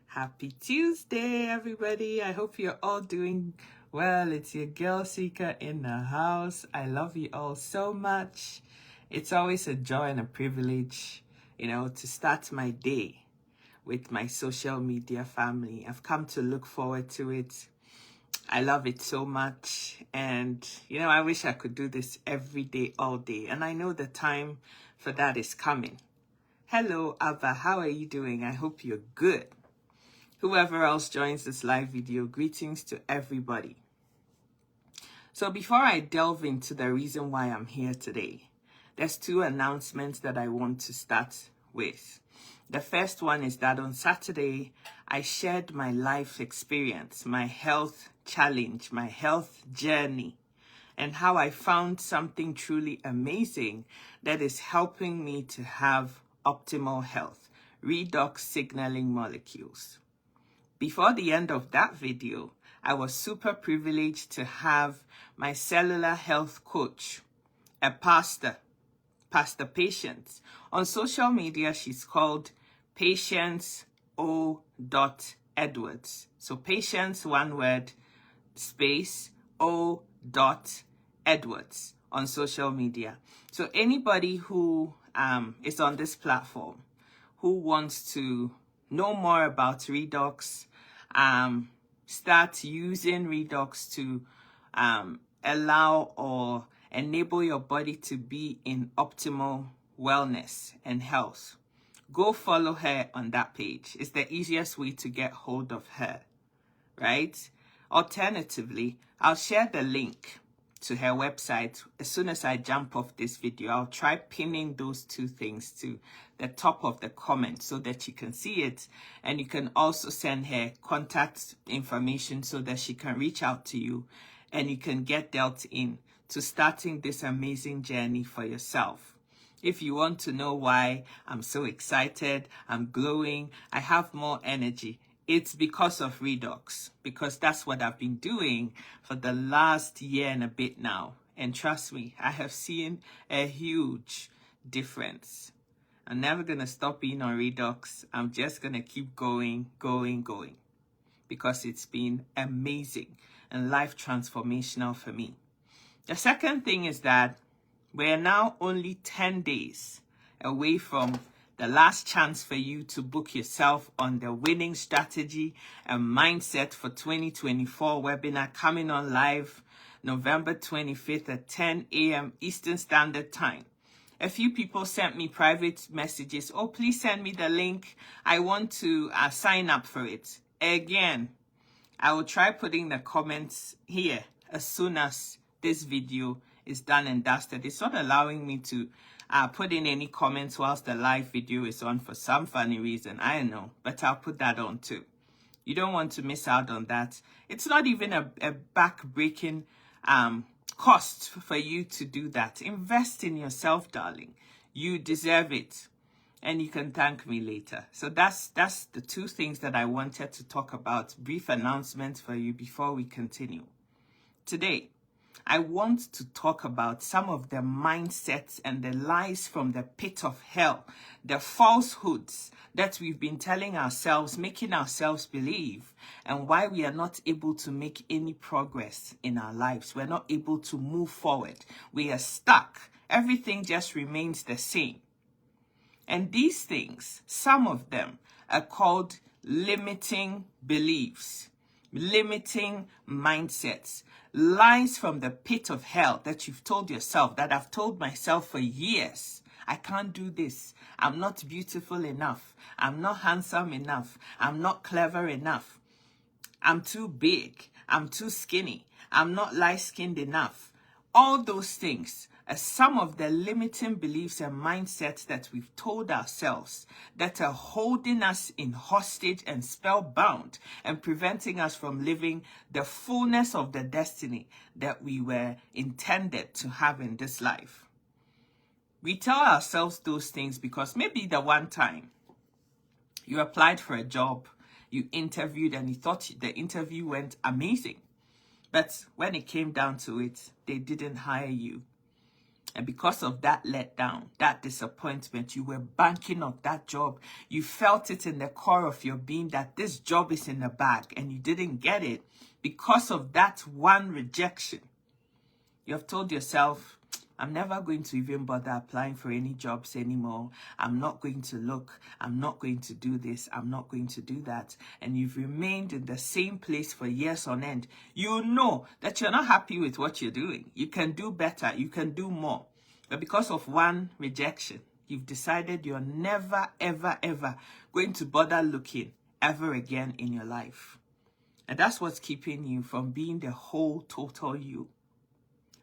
Happy Tuesday, everybody. I hope you're all doing well. It's your girl Seeker in the house. I love you all so much. It's always a joy and a privilege, to start my day with my social media family. I've come to look forward to it. I love it so much. And, I wish I could do this every day, all day. And I know the time for that is coming. Hello, Abba. How are you doing? I hope you're good. Whoever else joins this live video, greetings to everybody. So before I delve into the reason why I'm here today, there's two announcements that I want to start with. The first one is that on Saturday, I shared my life experience, my health challenge, my health journey, and how I found something truly amazing that is helping me to have optimal health, redox signaling molecules. Before the end of that video, I was super privileged to have my cellular health coach, a pastor Patience. On social media, she's called Patience O. Edwards. So Patience, one word, space, O. Edwards on social media. So anybody who is on this platform who wants to know more about redox, start using redox to allow or enable your body to be in optimal wellness and health, go follow her on that page. It's the easiest way to get hold of her, right? Alternatively, I'll share the link to her website as soon as I jump off this video. I'll try pinning those two things to the top of the comment so that you can see it, and you can also send her contact information so that she can reach out to you and you can get dealt in to starting this amazing journey for yourself. If you want to know why I'm so excited, I'm glowing, I have more energy, it's because of redox, because that's what I've been doing for the last year and a bit now. And trust me, I have seen a huge difference. I'm never going to stop being on redox. I'm just going to keep going, because it's been amazing and life transformational for me. The second thing is that we're now only 10 days away from the last chance for you to book yourself on the Winning Strategy and Mindset for 2024 webinar coming on live November 25th at 10 a.m. Eastern Standard Time. A few people sent me private messages. Oh, please send me the link. I want to sign up for it. Again, I will try putting the comments here as soon as this video is done and dusted. It's not allowing me to put in any comments whilst the live video is on for some funny reason. I don't know, but I'll put that on too. You don't want to miss out on that. It's not even a back-breaking cost for you to do that. Invest in yourself, darling. You deserve it. And you can thank me later. So that's the two things that I wanted to talk about. Brief announcements for you before we continue. Today, I want to talk about some of the mindsets and the lies from the pit of hell, the falsehoods that we've been telling ourselves, making ourselves believe, and why we are not able to make any progress in our lives. We're not able to move forward. We are stuck. Everything just remains the same. And these things, some of them, are called limiting beliefs, limiting mindsets, lies from the pit of hell that you've told yourself, that I've told myself for years. I can't do this. I'm not beautiful enough. I'm not handsome enough. I'm not clever enough. I'm too big. I'm too skinny. I'm not light-skinned enough. All those things are some of the limiting beliefs and mindsets that we've told ourselves that are holding us in hostage and spellbound and preventing us from living the fullness of the destiny that we were intended to have in this life. We tell ourselves those things because maybe the one time you applied for a job, you interviewed, and you thought the interview went amazing. But when it came down to it, they didn't hire you. And because of that letdown, that disappointment, you were banking on that job. You felt it in the core of your being that this job is in the bag and you didn't get it because of that one rejection. You have told yourself, I'm never going to even bother applying for any jobs anymore. I'm not going to look. I'm not going to do this. I'm not going to do that. And you've remained in the same place for years on end. You know that you're not happy with what you're doing. You can do better. You can do more. But because of one rejection, you've decided you're never, ever, ever going to bother looking ever again in your life. And that's what's keeping you from being the whole, total you.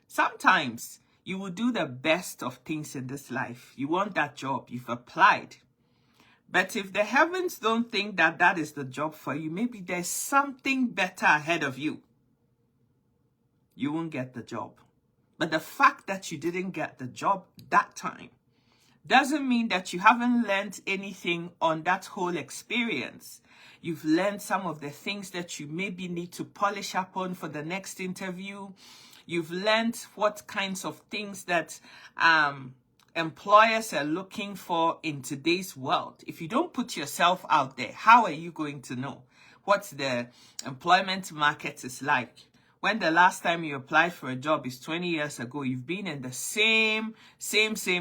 Sometimes you will do the best of things in this life. You want that job. You've applied. But if the heavens don't think that that is the job for you, maybe there's something better ahead of you. You won't get the job. But the fact that you didn't get the job that time doesn't mean that you haven't learned anything on that whole experience. You've learned some of the things that you maybe need to polish up on for the next interview. You've learned what kinds of things that employers are looking for in today's world. If you don't put yourself out there, how are you going to know what the employment market is like? When the last time you applied for a job is 20 years ago, you've been in the same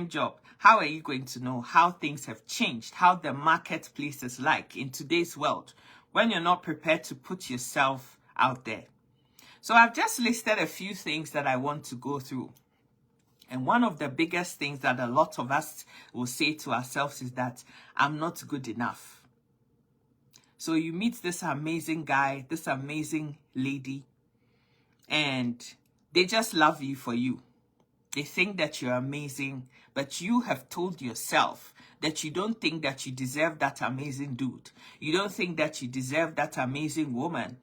job. How are you going to know how things have changed, how the marketplace is like in today's world when you're not prepared to put yourself out there? So I've just listed a few things that I want to go through. And one of the biggest things that a lot of us will say to ourselves is that I'm not good enough. So you meet this amazing guy, this amazing lady, and they just love you for you. They think that you're amazing, but you have told yourself that you don't think that you deserve that amazing dude. You don't think that you deserve that amazing woman.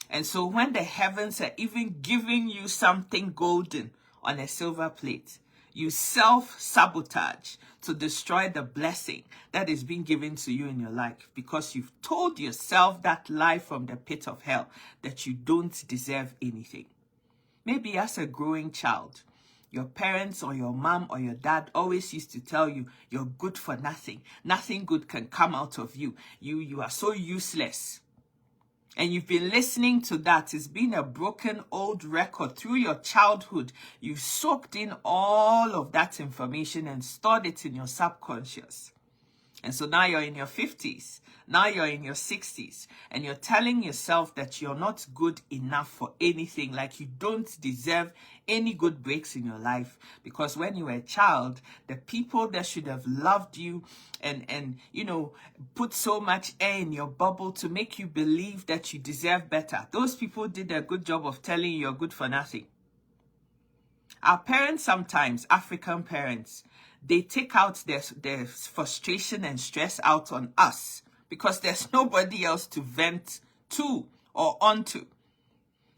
And so when the heavens are even giving you something golden on a silver plate, you self-sabotage to destroy the blessing that is being given to you in your life because you've told yourself that lie from the pit of hell that you don't deserve anything. Maybe as a growing child, your parents or your mom or your dad always used to tell you, you're good for nothing. Nothing good can come out of you. You are so useless. And you've been listening to that. It's been a broken old record through your childhood. You've soaked in all of that information and stored it in your subconscious. And so now you're in your 50s. Now you're in your 60s. And you're telling yourself that you're not good enough for anything. Like you don't deserve any good breaks in your life. Because when you were a child, the people that should have loved you and you know, put so much air in your bubble to make you believe that you deserve better, those people did a good job of telling you you're good for nothing. Our parents sometimes, African parents, they take out their frustration and stress out on us because there's nobody else to vent to or onto.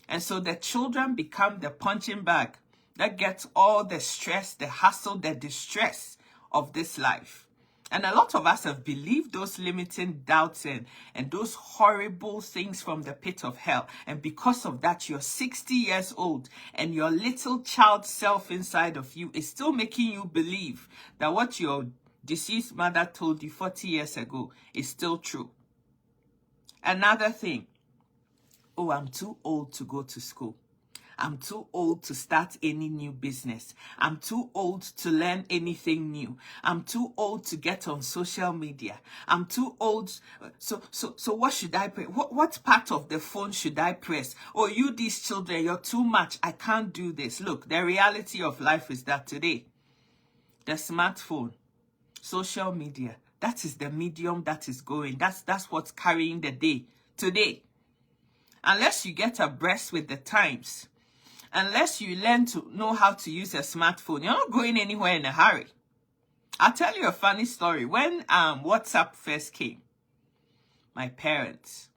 And so the children become the punching bag that gets all the stress, the hassle, the distress of this life. And a lot of us have believed those limiting doubts and those horrible things from the pit of hell. And because of that, you're 60 years old and your little child self inside of you is still making you believe that what your deceased mother told you 40 years ago is still true. Another thing, oh, I'm too old to go to school. I'm too old to start any new business. I'm too old to learn anything new. I'm too old to get on social media. I'm too old. So what should I press? What part of the phone should I press? Oh, you these children, you're too much. I can't do this. Look, the reality of life is that today, the smartphone, social media, that is the medium that is going. That's what's carrying the day today. Unless you get abreast with the times, unless you learn to know how to use a smartphone, you're not going anywhere in a hurry. I'll tell you a funny story. When WhatsApp first came, my parents,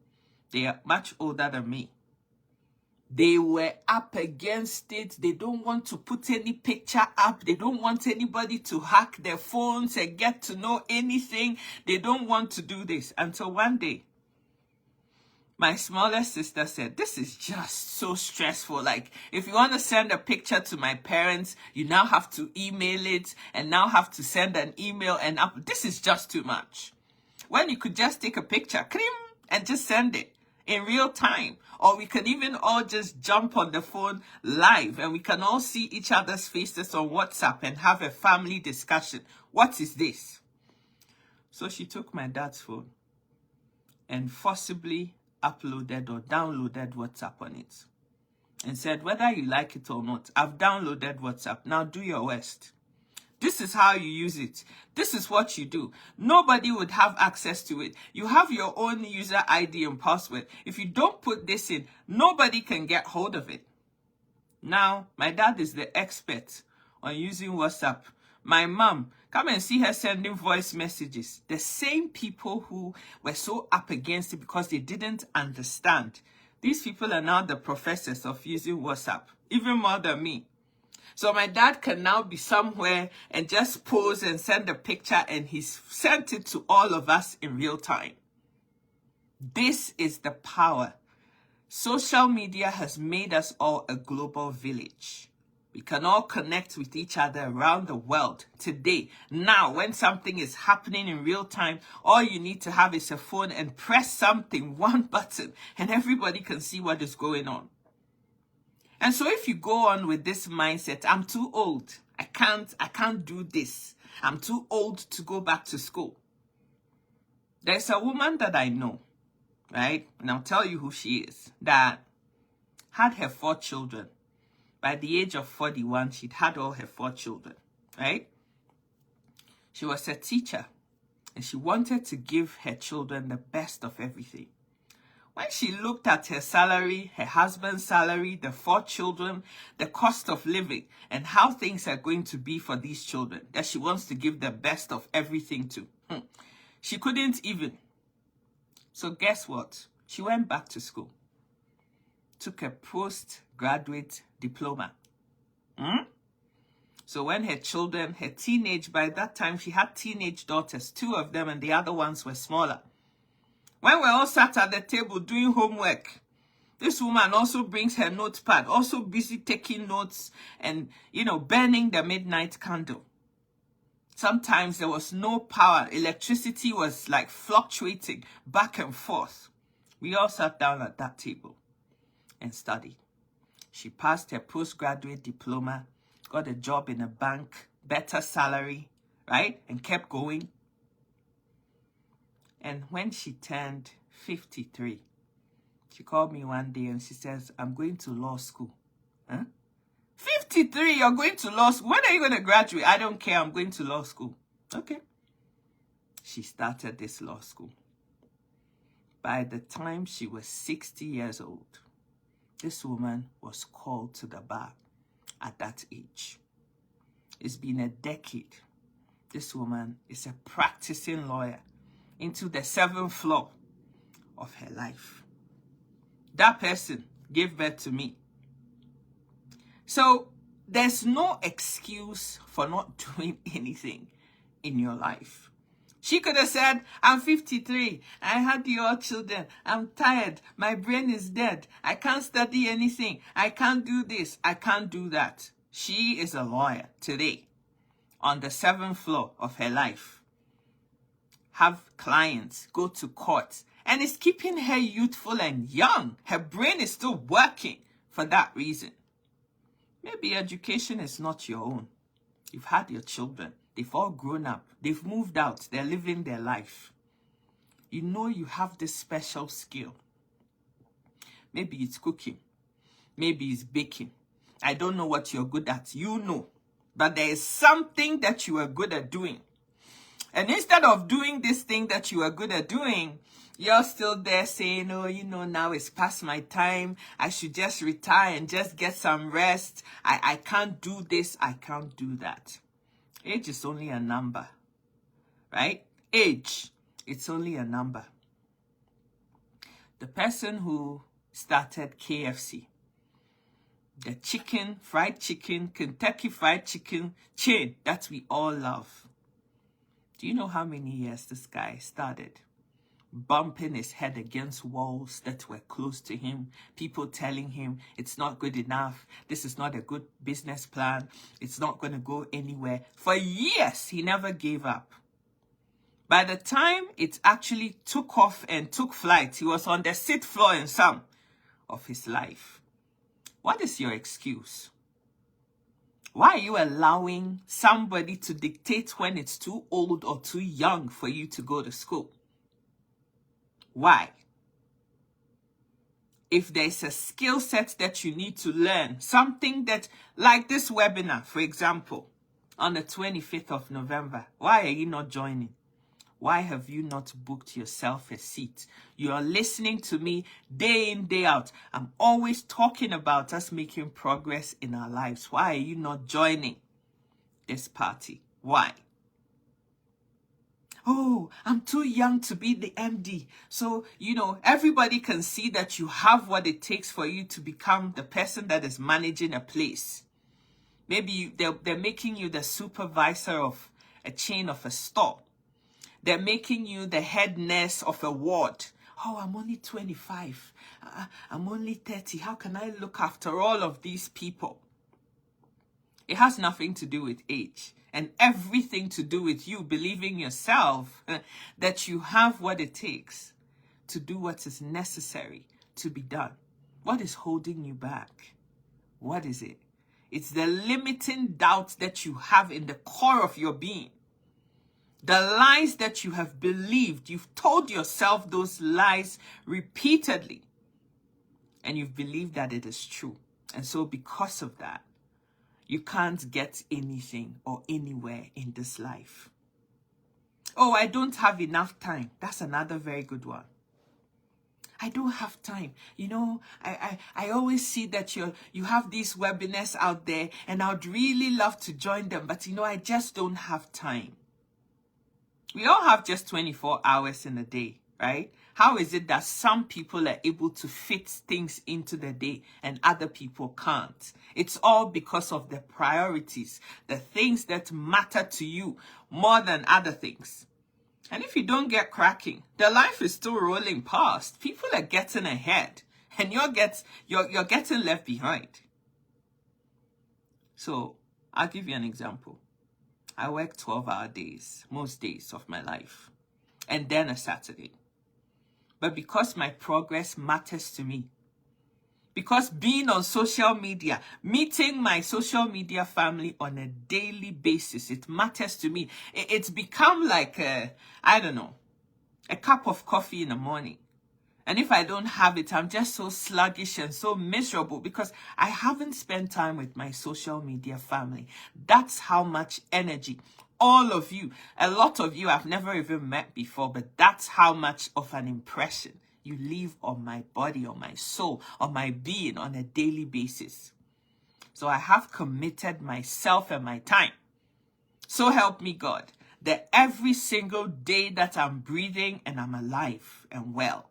they are much older than me. They were up against it. They don't want to put any picture up. They don't want anybody to hack their phones and get to know anything. They don't want to do this. Until one day, My smallest sister said, this is just so stressful. Like, if you want to send a picture to my parents, you now have to email it and now have to send an email and up. This is just too much. When you could just take a picture, and just send it in real time. Or we can even all just jump on the phone live and we can all see each other's faces on WhatsApp and have a family discussion. What is this? So she took my dad's phone and forcibly uploaded or downloaded WhatsApp on it and said, whether you like it or not, I've downloaded WhatsApp. Now do your worst. This is how you use it. This is what you do. Nobody would have access to it. You have your own user ID and password. If you don't put this in, nobody can get hold of it. Now, my dad is the expert on using WhatsApp. My mom, come and see her sending voice messages. The same people who were so up against it because they didn't understand. These people are now the professors of using WhatsApp, even more than me. So my dad can now be somewhere and just pose and send a picture and he's sent it to all of us in real time. This is the power. Social media has made us all a global village. We can all connect with each other around the world today. Now, when something is happening in real time, all you need to have is a phone and press something, one button, and everybody can see what is going on. And so if you go on with this mindset, I'm too old, I can't do this, I'm too old to go back to school. There's a woman that I know, right? And I'll tell you who she is, that had her 4 children. By the age of 41, she'd had all her 4 children, right? She was a teacher and she wanted to give her children the best of everything. When she looked at her salary, her husband's salary, the 4 children, the cost of living, and how things are going to be for these children, that she wants to give the best of everything to, she couldn't even. So guess what? She went back to school, took a postgraduate diploma. So when her children, by that time she had teenage daughters, 2 of them, and the other ones were smaller. When we're all sat at the table doing homework, this woman also brings her notepad, also busy taking notes and, burning the midnight candle. Sometimes there was no power. Electricity was like fluctuating back and forth. We all sat down at that table and studied. She passed her postgraduate diploma, got a job in a bank, better salary, right? And kept going. And when she turned 53, she called me one day and she says, I'm going to law school. 53, you're going to law school? When are you going to graduate? I don't care, I'm going to law school. Okay. She started this law school. By the time she was 60 years old, this woman was called to the bar at that age. It's been a decade. This woman is a practicing lawyer into the 7th floor of her life. That person gave birth to me. So there's no excuse for not doing anything in your life. She could have said, I'm 53, I had your children, I'm tired, my brain is dead, I can't study anything, I can't do this, I can't do that. She is a lawyer today on the 7th floor of her life. Have clients, go to court, and it's keeping her youthful and young. Her brain is still working for that reason. Maybe education is not your own. You've had your children. They've all grown up. They've moved out. They're living their life. You know you have this special skill. Maybe it's cooking. Maybe it's baking. I don't know what you're good at. You know. But there is something that you are good at doing. And instead of doing this thing that you are good at doing, you're still there saying, oh, now it's past my time. I should just retire and just get some rest. I can't do this. I can't do that. Age is only a number, right? Age, it's only a number. The person who started KFC, the fried chicken, Kentucky Fried Chicken chain that we all love. Do you know how many years this guy started? bumping his head against walls that were close to him, people telling him it's not good enough, this is not a good business plan, it's not going to go anywhere. For years, he never gave up. By the time it actually took off and took flight, he was on the 6th floor in some of his life. What is your excuse? Why are you allowing somebody to dictate when it's too old or too young for you to go to school? Why? If there's a skill set that you need to learn, something that, like this webinar, for example, on the 25th of November, why are you not joining? Why have you not booked yourself a seat? You are listening to me day in, day out. I'm always talking about us making progress in our lives. Why are you not joining this party? Why? Oh, I'm too young to be the MD. So, everybody can see that you have what it takes for you to become the person that is managing a place. Maybe they're making you the supervisor of a chain of a store. They're making you the head nurse of a ward. Oh, I'm only 25. I'm only 30. How can I look after all of these people? It has nothing to do with age and everything to do with you believing yourself that you have what it takes to do what is necessary to be done. What is holding you back? What is it? It's the limiting doubt that you have in the core of your being. The lies that you have believed, you've told yourself those lies repeatedly, and you've believed that it is true. And so because of that, you can't get anything or anywhere in this life. Oh, I don't have enough time. That's another very good one. I don't have time. I always see that you have these webinars out there, and I'd really love to join them, but I just don't have time. We all have just 24 hours in a day, right? How is it that some people are able to fit things into the day and other people can't? It's all because of the priorities, the things that matter to you more than other things. And if you don't get cracking, the life is still rolling past. People are getting ahead, and you're getting left behind. So I'll give you an example. I work 12-hour days, most days of my life, and then a Saturday. But because my progress matters to me, because being on social media, meeting my social media family on a daily basis, it matters to me. It's become like a cup of coffee in the morning. And if I don't have it, I'm just so sluggish and so miserable because I haven't spent time with my social media family. That's how much energy, all of you, a lot of you I've never even met before, but that's how much of an impression you leave on my body, on my soul, on my being on a daily basis. So I have committed myself and my time. So help me God, that every single day that I'm breathing and I'm alive and well,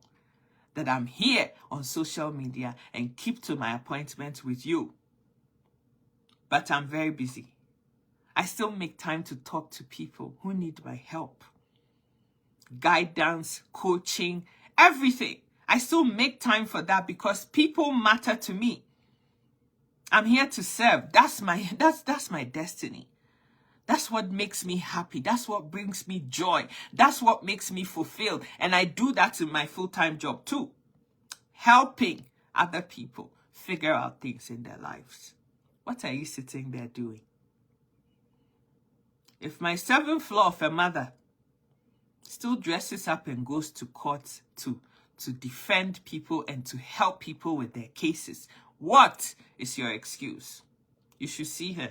that I'm here on social media and keep to my appointment with you. But I'm very busy. I still make time to talk to people who need my help. Guidance, coaching, everything. I still make time for that because people matter to me. I'm here to serve. That's my destiny. That's what makes me happy. That's what brings me joy. That's what makes me fulfilled. And I do that in my full-time job too. Helping other people figure out things in their lives. What are you sitting there doing? If my 7th floor of a mother still dresses up and goes to court to defend people and to help people with their cases, what is your excuse? You should see her.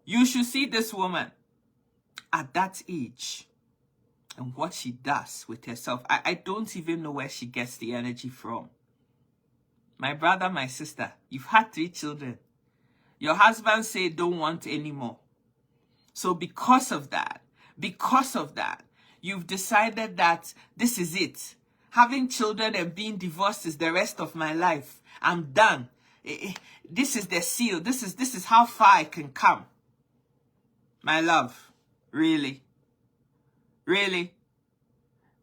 You should see this woman at that age and what she does with herself. I don't even know where she gets the energy from. My brother, my sister, you've had 3 children. Your husband said don't want any more. So because of that, you've decided that this is it. Having children and being divorced is the rest of my life. I'm done. This is the seal. This is how far I can come. My love, really? Really?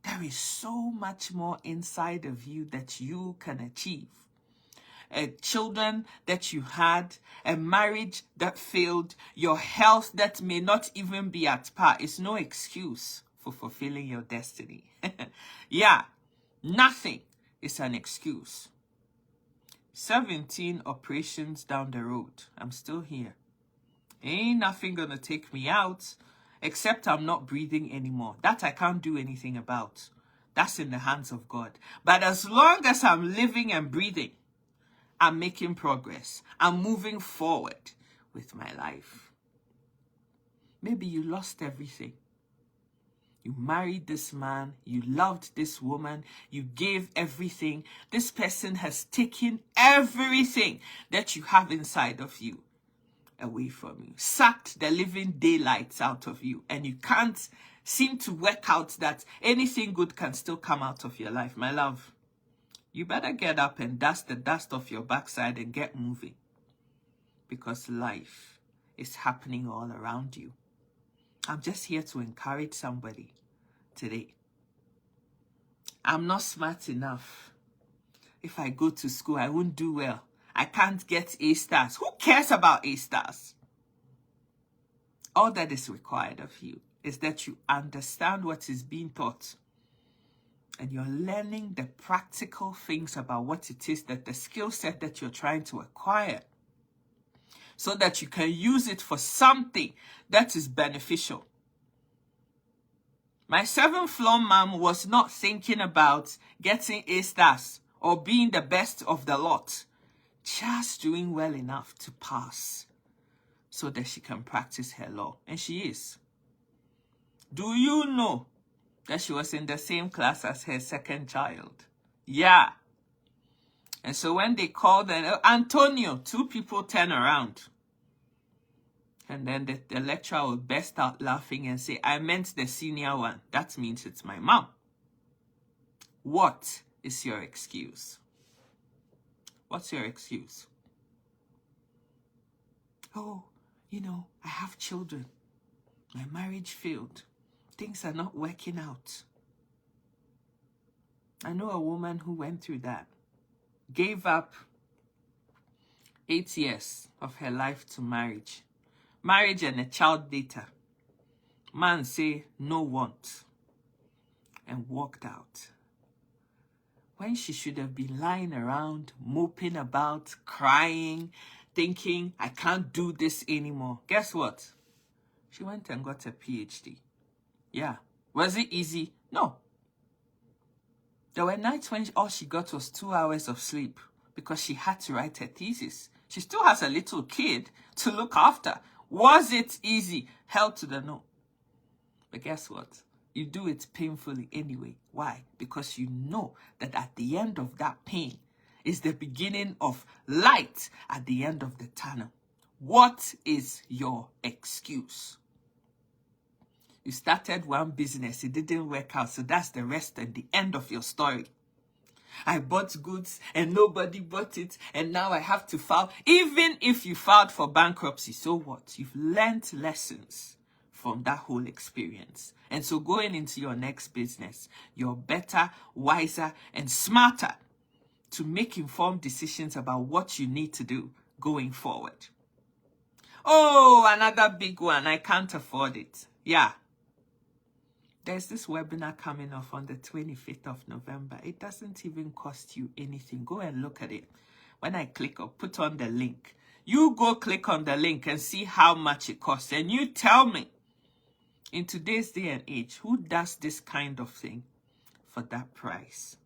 There is so much more inside of you that you can achieve. Children that you had, a marriage that failed, your health that may not even be at par is no excuse for fulfilling your destiny. Yeah, nothing is an excuse. 17 operations down the road, I'm still here. Ain't nothing gonna take me out except I'm not breathing anymore. That I can't do anything about. That's in the hands of God. But as long as I'm living and breathing, I'm making progress. I'm moving forward with my life. Maybe you lost everything. You married this man, you loved this woman, you gave everything. This person has taken everything that you have inside of you away from you, sucked the living daylights out of you, and you can't seem to work out that anything good can still come out of your life. My love, you better get up and dust the dust off your backside and get moving, because life is happening all around you. I'm just here to encourage somebody today. I'm not smart enough. If I go to school, I won't do well. I can't get A stars. Who cares about A stars? All that is required of you is that you understand what is being taught, and you're learning the practical things about what it is, that the skill set that you're trying to acquire, so that you can use it for something that is beneficial. My 7th floor mom was not thinking about getting A stars or being the best of the lot, just doing well enough to pass so that she can practice her law. And she is. Do you know that she was in the same class as her second child? Yeah. And so when they called and Antonio, 2 people turn around. And then the lecturer will burst out laughing and say, I meant the senior one. That means it's my mom. What is your excuse? What's your excuse? Oh, I have children. My marriage failed. Things are not working out. I know a woman who went through that. Gave up 8 years of her life to marriage. Marriage and a child later. Man say, no want. And walked out. When she should have been lying around, moping about, crying, thinking, I can't do this anymore. Guess what? She went and got a PhD. Yeah. Was it easy? No. There were nights when all she got was 2 hours of sleep because she had to write her thesis. She still has a little kid to look after. Was it easy? Hell to the no. But guess what? You do it painfully anyway. Why? Because you know that at the end of that pain is the beginning of light at the end of the tunnel. What is your excuse? You started one business, it didn't work out, so that's the rest and the end of your story. I bought goods and nobody bought it, and now I have to file. Even if you filed for bankruptcy, so what? You've learned lessons from that whole experience. And so going into your next business, you're better, wiser, and smarter to make informed decisions about what you need to do going forward. Oh, another big one. I can't afford it. Yeah. There's this webinar coming off on the 25th of November. It doesn't even cost you anything. Go and look at it. When I click or put on the link, you go click on the link and see how much it costs. And you tell me, in today's day and age, who does this kind of thing for that price?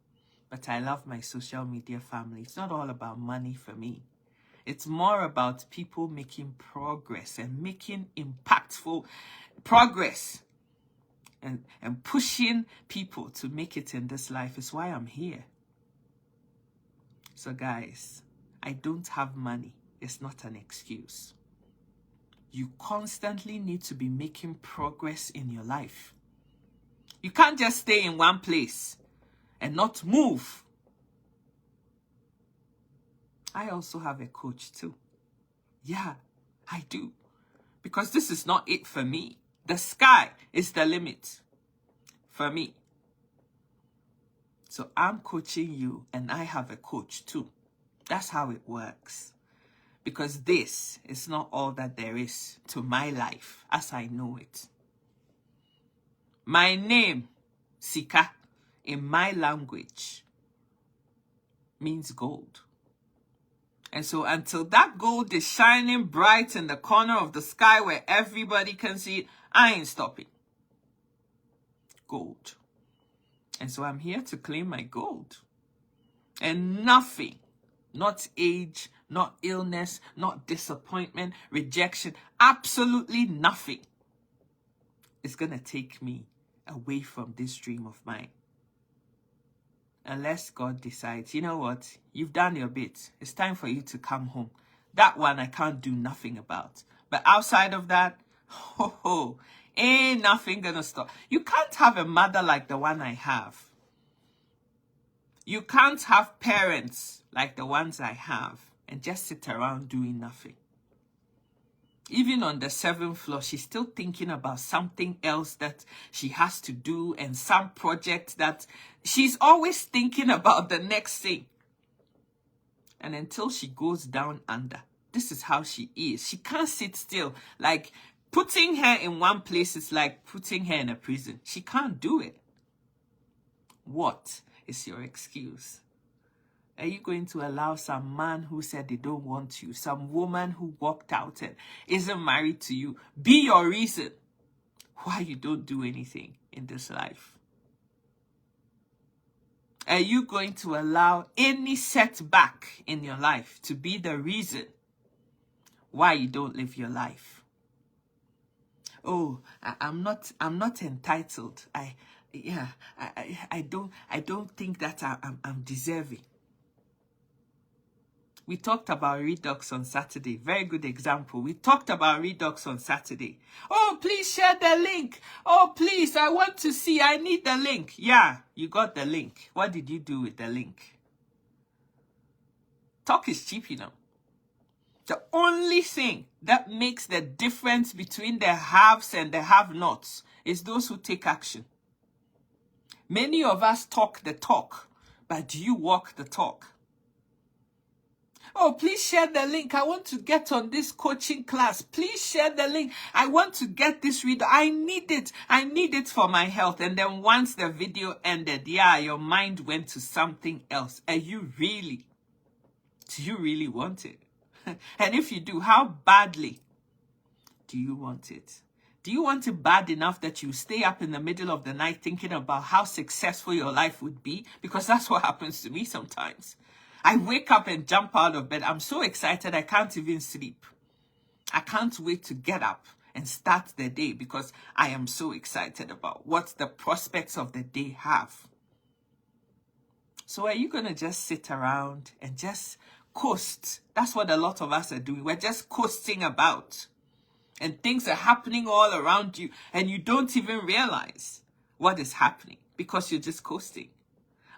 But I love my social media family. It's not all about money for me. It's more about people making progress and making impactful progress. And pushing people to make it in this life is why I'm here. So guys, I don't have money. It's not an excuse. You constantly need to be making progress in your life. You can't just stay in one place and not move. I also have a coach too. Yeah, I do. Because this is not it for me. The sky is the limit for me. So I'm coaching you and I have a coach too. That's how it works. Because this is not all that there is to my life as I know it. My name, Sika, in my language, means gold. And so until that gold is shining bright in the corner of the sky where everybody can see it, I ain't stopping. Gold. And so I'm here to claim my gold. And nothing, not age, not illness, not disappointment, rejection, absolutely nothing is going to take me away from this dream of mine. Unless God decides, you know what, you've done your bit. It's time for you to come home. That one I can't do nothing about. But outside of that, ain't nothing gonna stop. You can't have a mother like the one I have. You can't have parents like the ones I have and just sit around doing nothing. Even on the 7th floor, she's still thinking about something else that she has to do and some project that she's always thinking about the next thing. And until she goes down under, this is how she is. She can't sit still. Like putting her in one place is like putting her in a prison. She can't do it. What is your excuse? Are you going to allow some man who said they don't want you, some woman who walked out and isn't married to you, be your reason why you don't do anything in this life? Are you going to allow any setback in your life to be the reason why you don't live your life? Oh, I'm not entitled. I don't think that I'm deserving. We talked about Redux on Saturday. Very good example. We talked about Redux on Saturday. Oh, please share the link. Oh, please, I want to see. I need the link. Yeah, you got the link. What did you do with the link? Talk is cheap, you know. The only thing that makes the difference between the haves and the have-nots is those who take action. Many of us talk the talk, but do you walk the talk? Oh, please share the link. I want to get on this coaching class. Please share the link. I want to get this reader. I need it. I need it for my health. And then once the video ended, yeah, your mind went to something else. Do you really want it? And if you do, how badly do you want it? Do you want it bad enough that you stay up in the middle of the night thinking about how successful your life would be? Because that's what happens to me sometimes. I wake up and jump out of bed. I'm so excited I can't even sleep. I can't wait to get up and start the day because I am so excited about what the prospects of the day have. So are you going to just sit around and just coast? That's what a lot of us are doing. We're just coasting about. And things are happening all around you and you don't even realize what is happening because you're just coasting.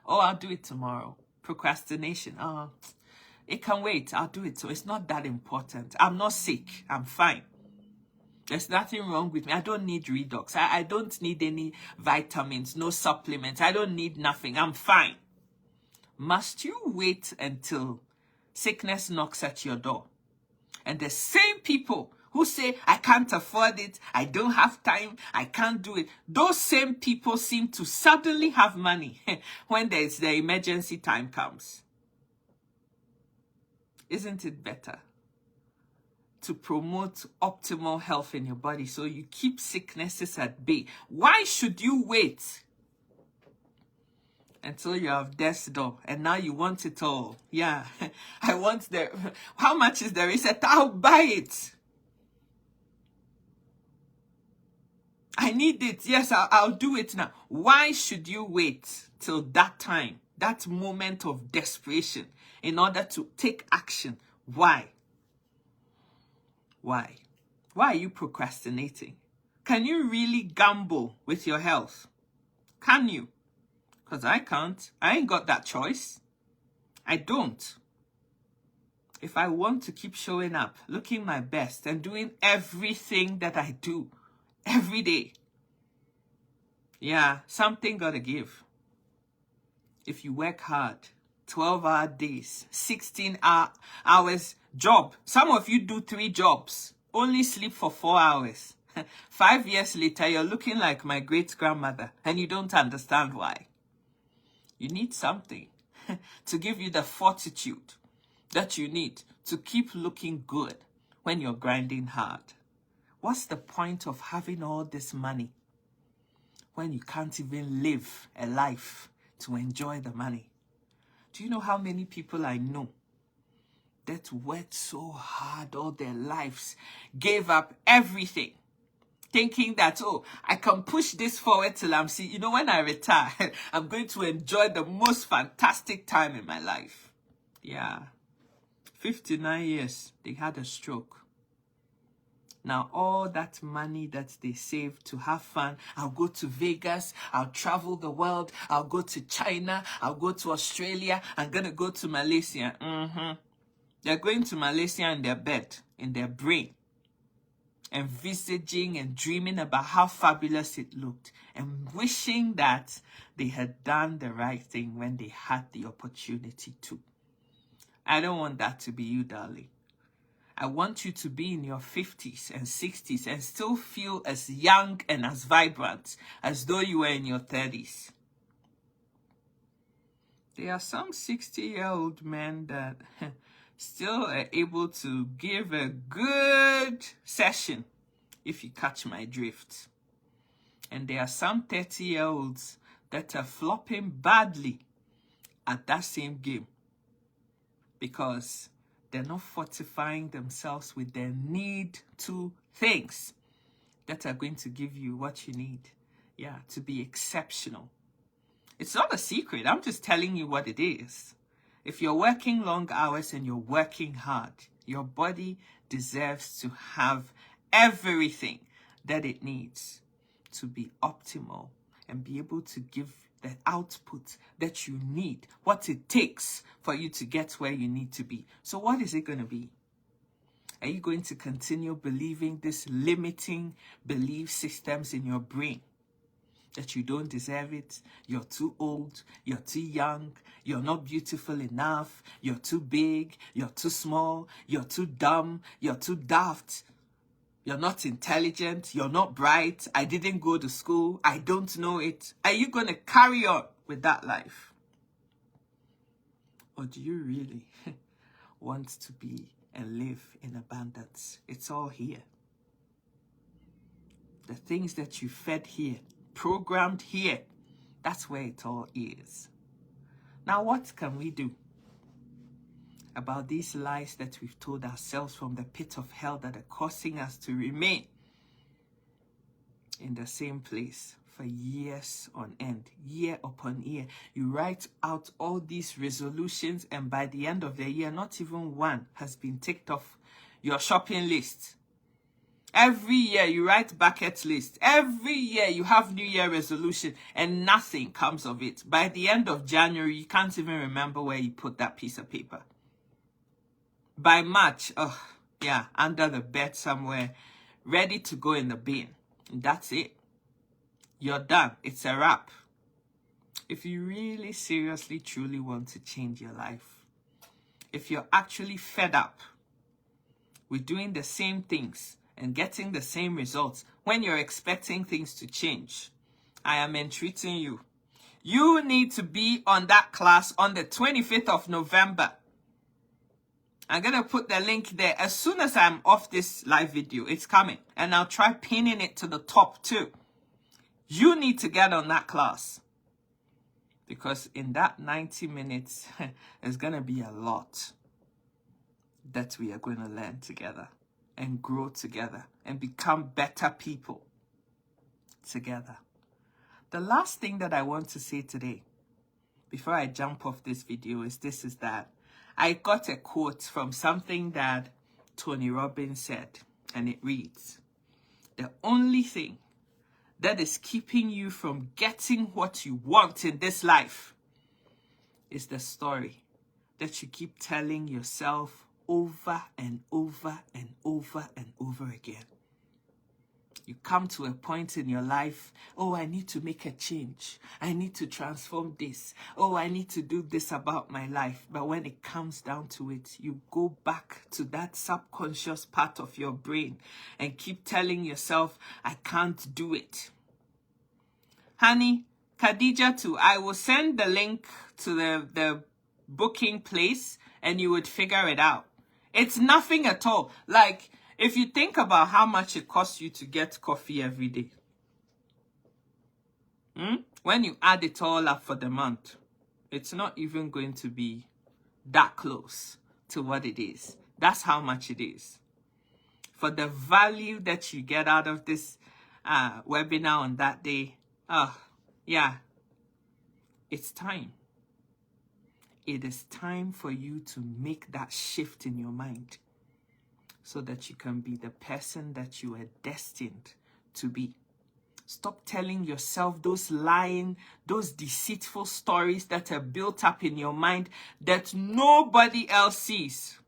Oh, I'll do it tomorrow. Procrastination. Oh, it can wait. I'll do it. So it's not that important. I'm not sick. I'm fine. There's nothing wrong with me. I don't need Redux. I don't need any vitamins, no supplements. I don't need nothing. I'm fine. Must you wait until sickness knocks at your door? And the same people who say, I can't afford it, I don't have time, I can't do it, those same people seem to suddenly have money when the emergency time comes. Isn't it better to promote optimal health in your body so you keep sicknesses at bay? Why should you wait until you have death's door and now you want it all? Yeah, I want how much is the reset? I'll buy it. I need it. Yes, I'll do it now. Why should you wait till that time, that moment of desperation, in order to take action? Why? Why? Why are you procrastinating? Can you really gamble with your health? Can you? Because I can't. I ain't got that choice. I don't. If I want to keep showing up, looking my best, and doing everything that I do every day, yeah, something gotta give. if you work hard, 12-hour days, 16 hours job. Some of you do 3 jobs, only sleep for 4 hours. 5 years later, you're looking like my great-grandmother, and you don't understand why. You need something to give you the fortitude that you need to keep looking good when you're grinding hard. What's the point of having all this money when you can't even live a life to enjoy the money? Do you know how many people I know that worked so hard all their lives, gave up everything, thinking that, oh, I can push this forward till I'm when I retire, I'm going to enjoy the most fantastic time in my life. Yeah. 59 years, they had a stroke. Now, all that money that they saved to have fun, I'll go to Vegas, I'll travel the world, I'll go to China, I'll go to Australia, I'm going to go to Malaysia. They're going to Malaysia in their bed, in their brain, envisaging and dreaming about how fabulous it looked, and wishing that they had done the right thing when they had the opportunity to. I don't want that to be you, darling. I want you to be in your 50s and 60s and still feel as young and as vibrant as though you were in your 30s. There are some 60-year-old men that still are able to give a good session, if you catch my drift. And there are some 30-year-olds that are flopping badly at that same game because they're not fortifying themselves with their need to things that are going to give you what you need, to be exceptional. It's not a secret. I'm just telling you what it is. If you're working long hours and you're working hard, your body deserves to have everything that it needs to be optimal and be able to give the output that you need, what it takes for you to get where you need to be. So what is it going to be? Are you going to continue believing these limiting belief systems in your brain? That you don't deserve it, you're too old, you're too young, you're not beautiful enough, you're too big, you're too small, you're too dumb, you're too daft, you're not intelligent, you're not bright, I didn't go to school, I don't know it. Are you going to carry on with that life? Or do you really want to be and live in abundance? It's all here. The things that you fed here, programmed here, that's where it all is. Now, what can we do about these lies that we've told ourselves from the pit of hell that are causing us to remain in the same place for years on end, year upon year? You write out all these resolutions, and by the end of the year, not even one has been ticked off your shopping list. Every year you write bucket list. Every year you have New Year resolution and nothing comes of it. By the end of January, you can't even remember where you put that piece of paper. By March, under the bed somewhere, ready to go in the bin. And that's it. You're done. It's a wrap. If you really seriously, truly want to change your life, if you're actually fed up with doing the same things and getting the same results when you're expecting things to change, I am entreating you. You need to be on that class on the 25th of November. I'm going to put the link there. As soon as I'm off this live video, it's coming. And I'll try pinning it to the top too. You need to get on that class. Because in that 90 minutes, there's going to be a lot that we are going to learn together and grow together and become better people together. The last thing that I want to say today, before I jump off this video, is that I got a quote from something that Tony Robbins said, and it reads, "The only thing that is keeping you from getting what you want in this life is the story that you keep telling yourself over and over and over and over again. You come to a point in your life, oh, I need to make a change. I need to transform this. Oh, I need to do this about my life. But when it comes down to it, you go back to that subconscious part of your brain and keep telling yourself, I can't do it. Honey, Khadija too, I will send the link to the booking place and you would figure it out. It's nothing at all. Like, if you think about how much it costs you to get coffee every day, when you add it all up for the month, it's not even going to be that close to what it is. That's how much it is. For the value that you get out of this webinar on that day, yeah, it's time. It is time for you to make that shift in your mind so that you can be the person that you are destined to be. Stop telling yourself those lying, those deceitful stories that are built up in your mind that nobody else sees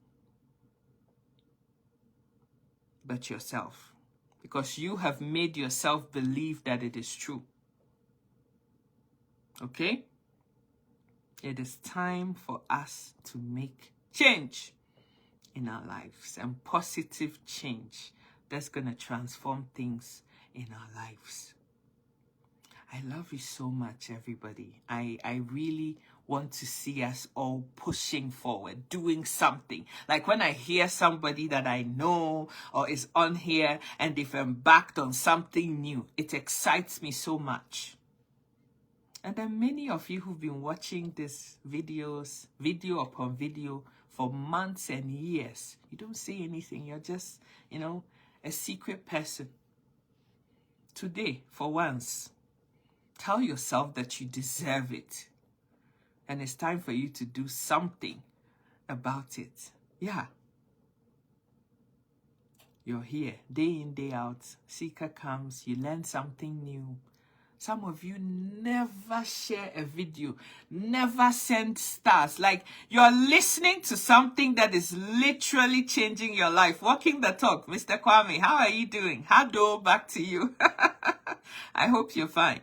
but yourself, because you have made yourself believe that it is true. Okay? It is time for us to make change in our lives, and positive change that's going to transform things in our lives. I love you so much, everybody. I really want to see us all pushing forward, doing something. Like when I hear somebody that I know or is on here and they've embarked on something new, it excites me so much. And then many of you who've been watching these videos, video upon video, for months and years, you don't say anything. You're just, a secret person. Today, for once, tell yourself that you deserve it. And it's time for you to do something about it. Yeah. You're here, day in, day out. Seeker comes, you learn something new. Some of you never share a video, never send stars. Like, you're listening to something that is literally changing your life. Walking the talk, Mr. Kwame, how are you doing? Hado, back to you. I hope you're fine.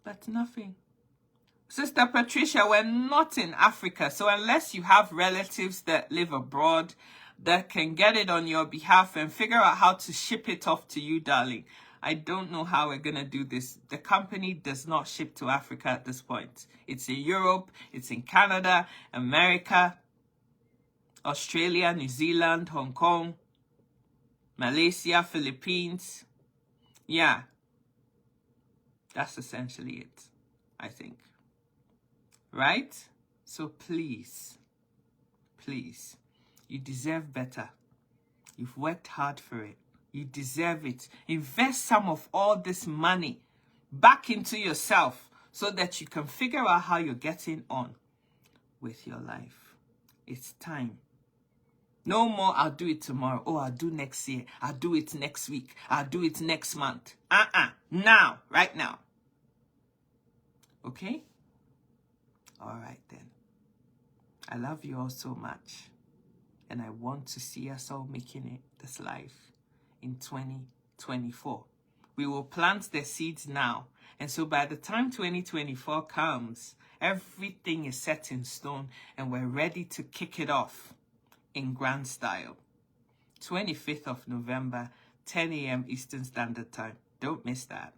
But nothing. Sister Patricia, we're not in Africa. So unless you have relatives that live abroad that can get it on your behalf and figure out how to ship it off to you, darling, I don't know how we're going to do this. The company does not ship to Africa at this point. It's in Europe, it's in Canada, America, Australia, New Zealand, Hong Kong, Malaysia, Philippines. Yeah. That's essentially it, I think. Right? So please, you deserve better. You've worked hard for it. You deserve it. Invest some of all this money back into yourself so that you can figure out how you're getting on with your life. It's time. No more, I'll do it tomorrow. Oh, I'll do next year. I'll do it next week. I'll do it next month. Now, right now. Okay? All right then. I love you all so much. And I want to see us all making it this life in 2024. We will plant the seeds now. And so by the time 2024 comes, everything is set in stone and we're ready to kick it off in grand style. 25th of November, 10 a.m. Eastern Standard Time. Don't miss that.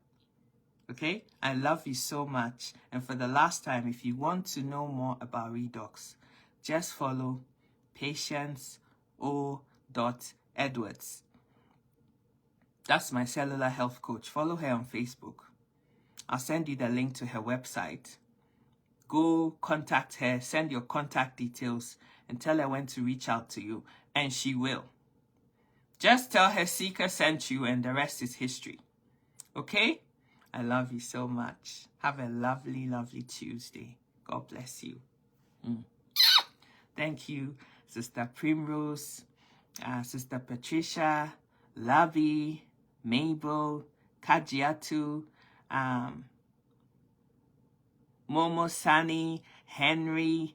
Okay? I love you so much. And for the last time, if you want to know more about Redox, just follow Patience O. Edwards. That's my cellular health coach. Follow her on Facebook. I'll send you the link to her website. Go contact her, send your contact details, and tell her when to reach out to you. And she will. Just tell her Seeker sent you and the rest is history. Okay? I love you so much. Have a lovely, lovely Tuesday. God bless you. Thank you, Sister Primrose, Sister Patricia, Lavi, Mabel, Kajiatu, Momo Sani, Henry,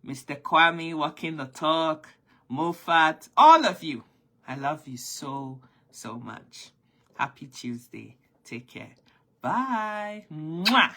Mr. Kwame walking the talk, Mofat, all of you. I love you so, so much. Happy Tuesday. Take care. Bye. Mwah.